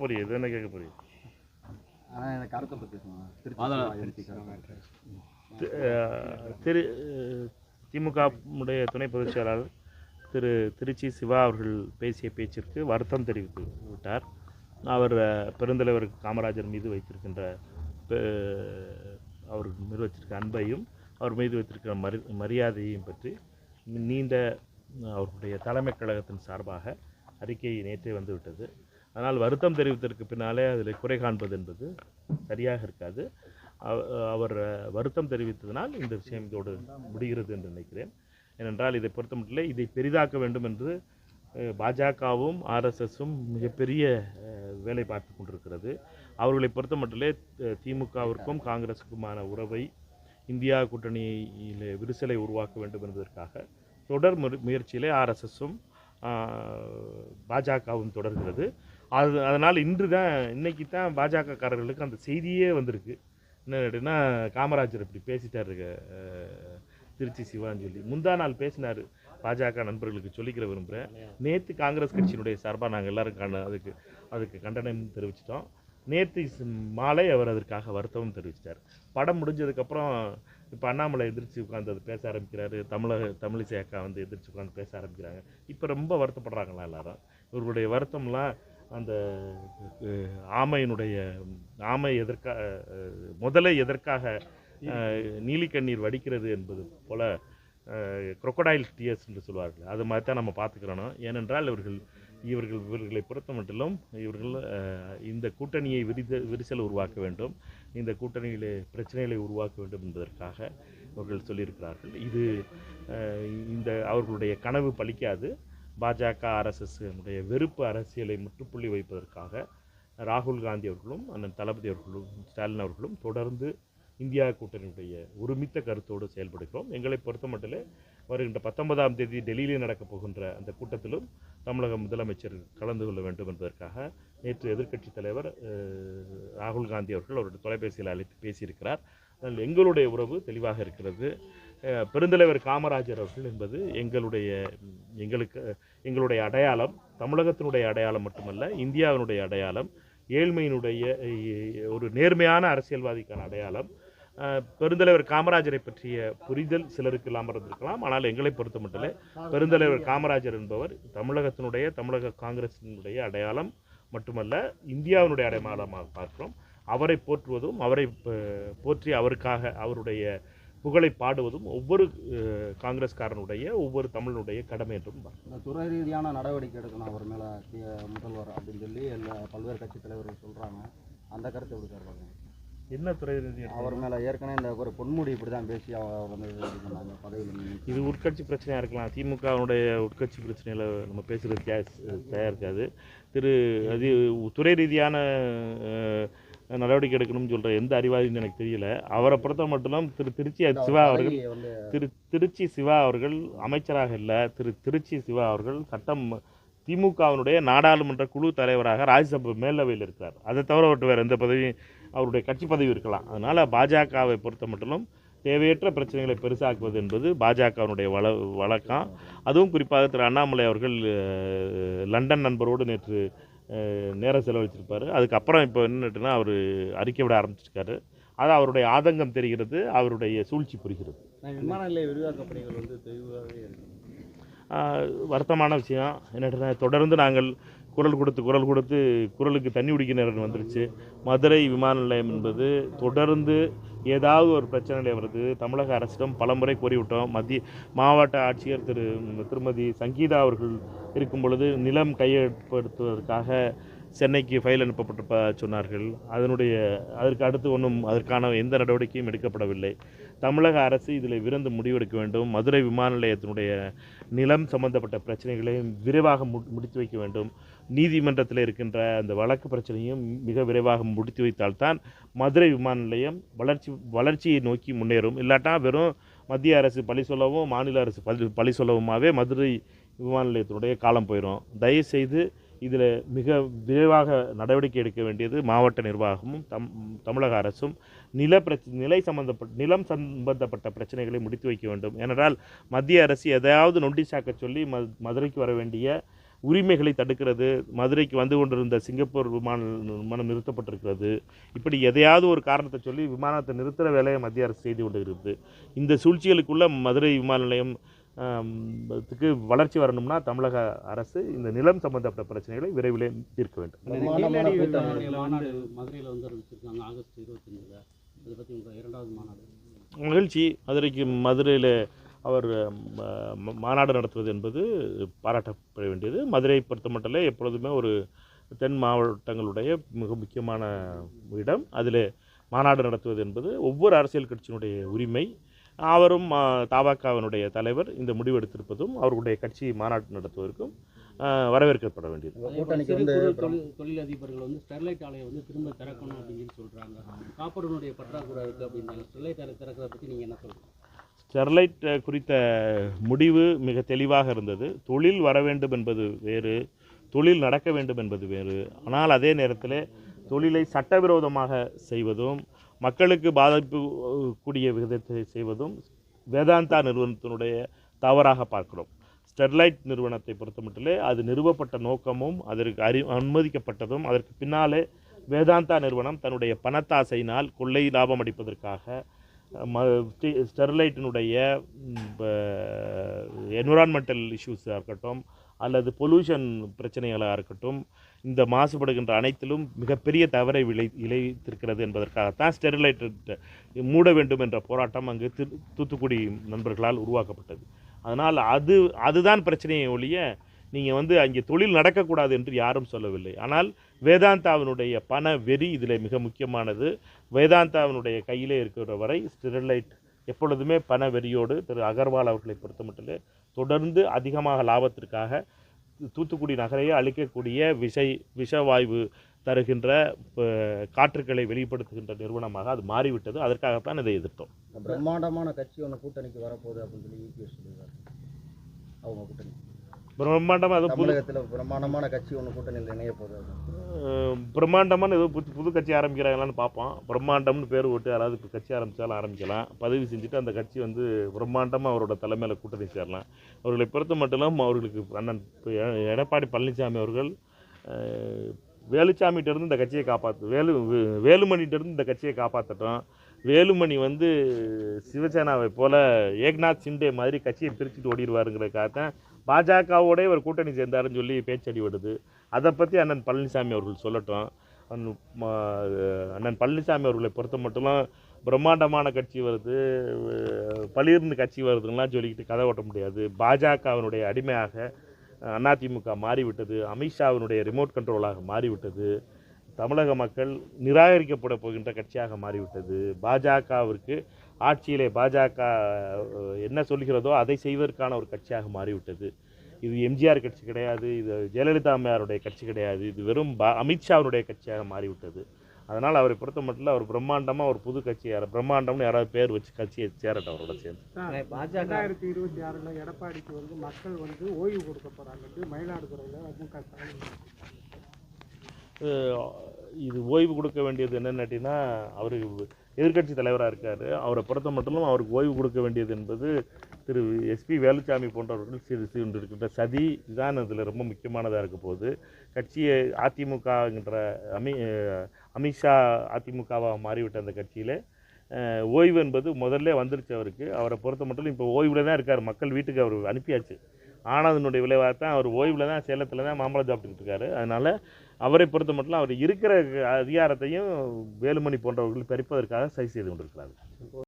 புரியுது, என்ன கேட்க புரியுது. திமுக துணை பொதுச் செயலாளர் திரு திருச்சி சிவா அவர்கள் பேசிய பேச்சிற்கு வருத்தம் தெரிவித்து விட்டார். அவர் பெருந்தலைவர் காமராஜர் மீது வைத்திருக்கின்ற அவர் மீது வைத்திருக்கிற அன்பையும் அவர் மீது வைத்திருக்கிற மரியாதையையும் பற்றி நீண்ட அவருடைய தலைமை கழகத்தின் சார்பாக அறிக்கை நேற்றே வந்துவிட்டது. ஆனால் வருத்தம் தெரிவித்ததற்கு பின்னாலே அதில் குறை காண்பது என்பது சரியாக இருக்காது. அவர் வருத்தம் தெரிவித்ததனால் இந்த விஷயம் இதோடு முடிகிறது என்று நினைக்கிறேன். ஏனென்றால் இதை பொறுத்தமட்டிலே இதை பெரிதாக்க வேண்டும் என்று பாஜகவும் ஆர்எஸ்எஸும் மிகப்பெரிய வேலை பார்த்து கொண்டிருக்கிறது. அவர்களை பொறுத்தமட்டிலே திமுகவிற்கும் காங்கிரஸுக்குமான உறவை இந்தியா கூட்டணியில் விரிசலை உருவாக்க வேண்டும் என்பதற்காக தொடர் முயற்சியிலே ஆர்எஸ்எஸும் பாஜகவும் தொடர்கிறது. அதனால் இன்னைக்கு தான் பாஜகக்காரர்களுக்கு அந்த செய்தியே வந்திருக்கு. என்னன்னா, காமராஜர் இப்படி பேசிட்டாரு திருச்சி சிவான்னு சொல்லி முந்தா நாள் பேசினார். பாஜக நண்பர்களுக்கு சொல்லிக்கிற விரும்புகிறேன். நேற்று காங்கிரஸ் கட்சியினுடைய சார்பாக நாங்கள் எல்லோரும் அதுக்கு கண்டனம் தெரிவிச்சிட்டோம். நேற்று மாலை அவர் அதற்காக வருத்தமும் தெரிவிச்சிட்டார். படம் முடிஞ்சதுக்கப்புறம் இப்போ அண்ணாமலை எதிர்த்து உட்காந்து அது பேச ஆரம்பிக்கிறாரு. தமிழிசை அக்கா எதிர்த்து உட்காந்து பேச ஆரம்பிக்கிறாங்க. இப்போ ரொம்ப வருத்தப்படுறாங்களா எல்லாரும். இவர்களுடைய வருத்தம்லாம் அந்த ஆமை முதலை எதற்காக நீலிக்கண்ணீர் வடிக்கிறது என்பது போல crocodile tears என்று சொல்வார்கள். அது மாதிரி தான் நம்ம பார்த்துக்கிறோம். ஏனென்றால் இவர்களை பொறுத்த மட்டிலும் இவர்கள் இந்த கூட்டணியை விரிசல் உருவாக்க வேண்டும், இந்த கூட்டணியிலே பிரச்சனைகளை உருவாக்க வேண்டும் என்பதற்காக அவர்கள் சொல்லியிருக்கிறார்கள். இது அவர்களுடைய கனவு பலிக்காது. பாஜக ஆர்எஸ்எஸ்னுடைய வெறுப்பு அரசியலை முற்றுப்புள்ளி வைப்பதற்காக ராகுல் காந்தி அவர்களும் அண்ணன் தளபதி அவர்களும் ஸ்டாலின் அவர்களும் தொடர்ந்து இந்தியா கூட்டணியுடைய ஒருமித்த கருத்தோடு செயல்படுகிறோம். எங்களை பொறுத்த மட்டிலே வருகின்ற 19ஆம் தேதி டெல்லியிலே நடக்கப் போகின்ற அந்த கூட்டத்திலும் தமிழக முதலமைச்சர் கலந்து கொள்ள வேண்டும் என்பதற்காக நேற்று எதிர்க்கட்சித் தலைவர் ராகுல் காந்தி அவர்கள் அவருடைய தொலைபேசியில் அழைத்து பேசியிருக்கிறார். அதனால் எங்களுடைய உறவு தெளிவாக இருக்கிறது. பெருந்தலைவர் காமராஜர் அவர்கள் என்பது எங்களுடைய அடையாளம், தமிழகத்தினுடைய அடையாளம் மட்டுமல்ல, இந்தியாவினுடைய அடையாளம், ஏழ்மையினுடைய ஒரு நேர்மையான அரசியல்வாதிக்கான அடையாளம். பெருந்தலைவர் காமராஜரை பற்றிய புரிதல் சிலருக்கு இல்லாமல் இருந்திருக்கலாம். ஆனால் எங்களை பொறுத்த மட்டுமே பெருந்தலைவர் காமராஜர் என்பவர் தமிழக காங்கிரசினுடைய அடையாளம் மட்டுமல்ல, இந்தியாவினுடைய அடையாளமாக பார்க்கிறோம். அவரை போற்றுவதும் அவரை போற்றி அவருக்காக அவருடைய புகழை பாடுவதும் ஒவ்வொரு காங்கிரஸ்காரனுடைய ஒவ்வொரு தமிழனுடைய கடமை என்றும் துறை ரீதியான நடவடிக்கை எடுக்கணும் அவர் மேலே முதல்வர் அப்படின்னு சொல்லி பல்வேறு கட்சி தலைவர்கள் சொல்கிறாங்க. அந்த கருத்தை எப்படி சார் பார்க்குறீங்க? என்ன துறை ரீதியாக அவர் மேலே ஏற்கனவே இந்த ஒரு பொன்முடி இப்படி தான் பேசி அவர் பதவியில் இது உட்கட்சி பிரச்சனையாக இருக்கலாம். திமுகவுடைய உட்கட்சி பிரச்சனையில் நம்ம பேசுகிறது தயார் இருக்காது. துறை ரீதியான நடவடிக்கை எடுக்கணும்னு சொல்கிற எந்த அறிவாளின்னு எனக்கு தெரியல. அவரை பொறுத்த மட்டும் திருச்சி சிவா அவர்கள் அமைச்சராக இல்லை, திருச்சி சிவா அவர்கள் திமுகவினுடைய நாடாளுமன்ற குழு தலைவராக ராஜ்யசபா மேலவையில் இருக்கிறார். அதை தவிர வேறு எந்த பதவியும் அவருடைய கட்சி பதவி இருக்கலாம். அதனால் பாஜகவை பொறுத்த மட்டும் தேவையற்ற பிரச்சனைகளை பெருசாக்குவது என்பது பாஜகவினுடைய வழக்கம். அதுவும் குறிப்பாக திரு அண்ணாமலை அவர்கள் லண்டன் நண்பரோடு நேற்று நேரம் செலவழிச்சிருப்பார். அதுக்கப்புறம் இப்போ என்னட்டுன்னா அவர் அறிக்கை விட ஆரம்பிச்சிருக்காரு. அது அவருடைய ஆதங்கம் தெரிகிறது, அவருடைய சூழ்ச்சி புரிகிறது. விமான நிலைய விரிவாக்க பணிகள் தெளிவாகவே வருத்தமான விஷயம். என்னட்டுன்னா தொடர்ந்து நாங்கள் குரல் கொடுத்து குரலுக்கு தண்ணி குடிக்க நேரம் வந்துருச்சு. மதுரை விமான நிலையம் என்பது தொடர்ந்து ஏதாவது ஒரு பிரச்சனையில் வருது. தமிழக அரசிடம் பலமுறை கோரிவிட்டோம். மாவட்ட ஆட்சியர் திருமதி சங்கீதா அவர்கள் இருக்கும் பொழுது நிலம் கையெழுப்படுத்துவதற்காக சென்னைக்கு ஃபைல் அனுப்பப்பட்டு சொன்னார்கள். அதற்கு அடுத்து அதற்கான எந்த நடவடிக்கையும் எடுக்கப்படவில்லை. தமிழக அரசு இதில் விரைந்து முடிவெடுக்க வேண்டும். மதுரை விமான நிலையத்தினுடைய நிலம் சம்பந்தப்பட்ட பிரச்சனைகளை விரைவாக முடித்து வைக்க வேண்டும். நீதிமன்றத்தில் இருக்கின்ற அந்த வழக்கு பிரச்சனையும் மிக விரைவாக முடித்து வைத்தால்தான் மதுரை விமான நிலையம் வளர்ச்சியை நோக்கி முன்னேறும். இல்லாட்டா வெறும் மத்திய அரசு பழி சொல்லவும் மாநில அரசு பழி சொல்லவுமாவே மதுரை விமான நிலையத்தினுடைய காலம் போயிடும். தயவுசெய்து இதில் மிக விரைவாக நடவடிக்கை எடுக்க வேண்டியது மாவட்ட நிர்வாகமும் தமிழக அரசும் நிலம் சம்பந்தப்பட்ட பிரச்சனைகளை முடித்து வைக்க வேண்டும். ஏனென்றால் மத்திய அரசு எதையாவது நொண்டி சாக்க சொல்லி மதுரைக்கு வர வேண்டிய உரிமைகளை தடுக்கிறது, மதுரைக்கு வந்து கொண்டிருந்த சிங்கப்பூர் விமானம் நிறுத்தப்பட்டிருக்கிறது. இப்படி எதையாவது ஒரு காரணத்தை சொல்லி விமானத்தை நிறுத்துகிற வேலையை மத்திய அரசு செய்து கொண்டு இருக்கிறது. இந்த சூழ்ச்சிகளுக்குள்ள மதுரை விமான நிலையம் த்துக்கு வளர்ச்சி வரணும்னா தமிழக அரசு இந்த நிலம் சம்பந்தப்பட்ட பிரச்சனைகளை விரைவிலே தீர்க்க வேண்டும். பிரம்மாண்டமான கூட்டணி. மாநாடு மதுரையில் வந்து அறிவிச்சிருக்காங்க ஆகஸ்ட் 25. அதை பற்றி உங்கள் 2வது மாநாடு மகிழ்ச்சி. மதுரையில் அவர் மாநாடு நடத்துவது என்பது பாராட்டப்பட வேண்டியது. மதுரையை பொறுத்தமட்டில் எப்பொழுதுமே ஒரு தென் மாவட்டங்களுடைய மிக முக்கியமான இடம். அதில் மாநாடு நடத்துவது என்பது ஒவ்வொரு அரசியல் கட்சியினுடைய உரிமை. அவரும் தபாகவினுடைய தலைவர் இந்த முடிவு எடுத்திருப்பதும் அவர்களுடைய கட்சி மாநாட்டு நடத்துவதற்கும் வரவேற்கப்பட வேண்டியது. கூட்டணிக்கு வந்து தொழிலதிபர்கள் வந்து ஸ்டெர்லைட் ஆலையை வந்து திரும்ப திறக்கணும் அப்படின்னு சொல்கிறாங்க. காப்பருடைய பற்றாக்குறை இருக்குது அப்படின்னாங்க. ஸ்டெர்லைட் ஆலை திறக்கிறத பற்றி நீங்கள் என்ன சொல்கிறீங்க? ஸ்டெர்லைட் குறித்த முடிவு மிக தெளிவாக இருந்தது. தொழில் வர வேண்டும் என்பது வேறு, தொழில் நடக்க வேண்டும் என்பது வேறு. ஆனால் அதே நேரத்தில் தொழிலை சட்டவிரோதமாக செய்வதும் மக்களுக்கு பாதிப்பு கூடிய விதத்தை செய்வதும் வேதாந்தா நிறுவனத்தினுடைய தவறாக பார்க்கிறோம். ஸ்டெர்லைட் நிறுவனத்தை பொறுத்தமட்டிலே அது நிறுவப்பட்ட நோக்கமும் அதற்கு அனுமதிக்கப்பட்டதும் அதற்கு பின்னாலே வேதாந்தா நிறுவனம் தன்னுடைய பணத்தாசையினால் கொள்ளை லாபம் அடிப்பதற்காக ஸ்டெர்லைட்டினுடைய என்விரான்மெண்டல் இஷ்யூஸாக இருக்கட்டும் அல்லது பொல்யூஷன் பிரச்சனைகளாக இருக்கட்டும், இந்த மாசுபடுகின்ற அனைத்திலும் மிகப்பெரிய தவறை இழைத்திருக்கிறது என்பதற்காகத்தான் ஸ்டெர்லைட் மூட வேண்டும் என்ற போராட்டம் அங்கு தூத்துக்குடி நண்பர்களால் உருவாக்கப்பட்டது. அதனால் அதுதான் பிரச்சனையை ஒழிய நீங்கள் வந்து அங்கே தொழில் நடக்கக்கூடாது என்று யாரும் சொல்லவில்லை. ஆனால் வேதாந்தாவினுடைய பண வெறி இதில் மிக முக்கியமானது. வேதாந்தாவினுடைய கையிலே இருக்கிற வரை ஸ்டெர்லைட் எப்பொழுதுமே பண வெறியோடு திரு அகர்வால் அவர்களை பொறுத்தமட்டிலே தொடர்ந்து அதிகமாக லாபத்திற்காக தூத்துக்குடி நகரையே அழிக்கக்கூடிய விஷவாயு தருகின்ற காற்றுக்களை வெளிப்படுத்துகின்ற நிறுவனமாக அது மாறிவிட்டது. அதற்காகத்தான் இதை எதிர்த்தோம். பிரம்மாண்டமான கட்சி ஒன்று கூட்டணிக்கு வரப்போகுது அப்படின்னு சொல்லி EPS சொல்லியிருக்காரு. அவங்க கூட்டணி பிரம்மாண்டமாக தமிழகத்தில் பிரம்மாண்டமான கட்சி ஒன்று கூட்டணியில் இணைய போகுது. பிரம்மாண்டமான ஏதோ புது கட்சி ஆரம்பிக்கிறாங்களான்னு பார்ப்போம். பிரம்மாண்டம்னு பேர் விட்டு யாராவது இப்போ கட்சி ஆரம்பித்தாலும் ஆரம்பிக்கலாம். பதிவு செஞ்சுட்டு அந்த கட்சி வந்து பிரம்மாண்டமாக அவரோட தலைமையில் கூட்டணி சேரலாம். அவர்களை பொறுத்த மட்டும் அவர்களுக்கு அண்ணன் எடப்பாடி பழனிசாமி அவர்கள் வேலுச்சாமிகிட்டேருந்து இந்த கட்சியை வேலுமணிகிட்டேருந்து இந்த கட்சியை காப்பாற்றட்டும். வேலுமணி வந்து சிவசேனாவை போல ஏக்நாத் சிண்டே மாதிரி கட்சியை பிரிச்சுட்டு ஓடிடுவாருங்கிறதுக்காகத்தான் பாஜகவோட ஒரு கூட்டணி சேர்ந்தாருன்னு சொல்லி பேச்சடி விடுது. அதை பற்றி அண்ணன் பழனிசாமி அவர்கள் சொல்லட்டும். அண்ணன் பழனிசாமி அவர்களை பொறுத்த மட்டும் பிரம்மாண்டமான கட்சி வருது, பளிர்னு கட்சி வருதுன்னெலாம் சொல்லிக்கிட்டு கதை ஓட்ட முடியாது. பாஜகவினுடைய அடிமையாக அதிமுக மாறிவிட்டது. அமித்ஷாவினுடைய ரிமோட் கண்ட்ரோலாக மாறிவிட்டது. தமிழக மக்கள் நிராகரிக்கப்பட போகின்ற கட்சியாக மாறிவிட்டது. பாஜகவிற்கு ஆட்சியிலே பாஜக என்ன சொல்கிறதோ அதை செய்வதற்கான ஒரு கட்சியாக மாறிவிட்டது. இது எம்ஜிஆர் கட்சி கிடையாது, இது ஜெயலலிதா அம்மையாருடைய கட்சி கிடையாது, இது வெறும் அமித்ஷாவுடைய கட்சியாக மாறிவிட்டது. அதனால் அவரை பொறுத்த மட்டும் அவர் பிரம்மாண்டமாக ஒரு புது கட்சி பிரம்மாண்டம்னு யாராவது பேர் வச்சு கட்சியை சேரட்டும் அவரோட சேர்ந்து. 2026 எடப்பாடிக்கு வந்து மக்கள் வந்து ஓய்வு கொடுக்க போகிறாங்க மயிலாடுதுறையில் முக ஸ்டாலின். இது ஓய்வு கொடுக்க வேண்டியது என்னென்னா அவர் எதிர்க்கட்சி தலைவராக இருக்கார். அவரை பொறுத்த மட்டும் அவருக்கு ஓய்வு கொடுக்க வேண்டியது என்பது திரு SP வேலுச்சாமி போன்றவர்கள் இருக்கின்ற சதி இதுதான் இதில் ரொம்ப முக்கியமானதாக இருக்க போகுது. கட்சியை அதிமுகங்கிற அமித்ஷா அதிமுகவாக மாறிவிட்ட அந்த கட்சியில் ஓய்வு என்பது முதல்ல வந்துருச்சு அவருக்கு. அவரை பொறுத்த மட்டும் இப்போ ஓய்வில் தான் இருக்கார். மக்கள் வீட்டுக்கு அவர் அனுப்பியாச்சு. ஆனதனுடைய விளைவாக தான் அவர் ஓய்வில் தான் சேலத்தில் தான் மாம்பழம் சாப்பிட்டுக்கிட்டு இருக்காரு. அதனால் அவரை பொறுத்த மட்டும் அவர் இருக்கிற அதிகாரத்தையும் வேலுமணி போன்றவர்கள் பறிப்பதற்காக சரி செய்து கொண்டிருக்கிறார்கள்.